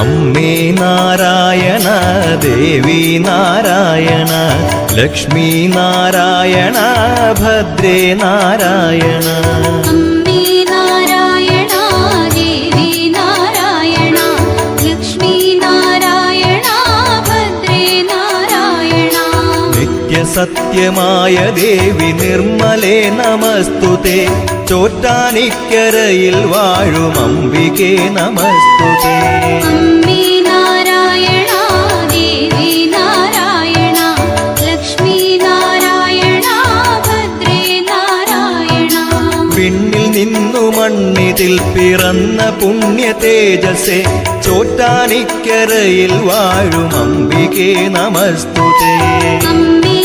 അമ്മേ നാരായണ ദേവി നാരായണ ലക്ഷ്മി നാരായണ ഭദ്രേ നാരായണ. അമ്മേ നാരായണ ദേവി നാരായണ ലക്ഷ്മി നാരായണ ഭദ്രേ നാരായണ. നിത്യസത്യമായ ദേവി നിർമ്മലേ നമസ്തുതേ. ചോറ്റാനിക്കരയിൽ വാഴും അംബികേ നമസ്തുതേ. അമ്മേ നാരായണ ദേവി നാരായണ ലക്ഷ്മി നാരായണ ഭദ്രേ നാരായണ. പിന്നിൽ നിന്നു മണ്ണിതിൽ പിറന്ന പുണ്യ തേജസ്സേ. ചോറ്റാനിക്കരയിൽ വാഴും അംബികേ നമസ്തുതേ. അമ്മേ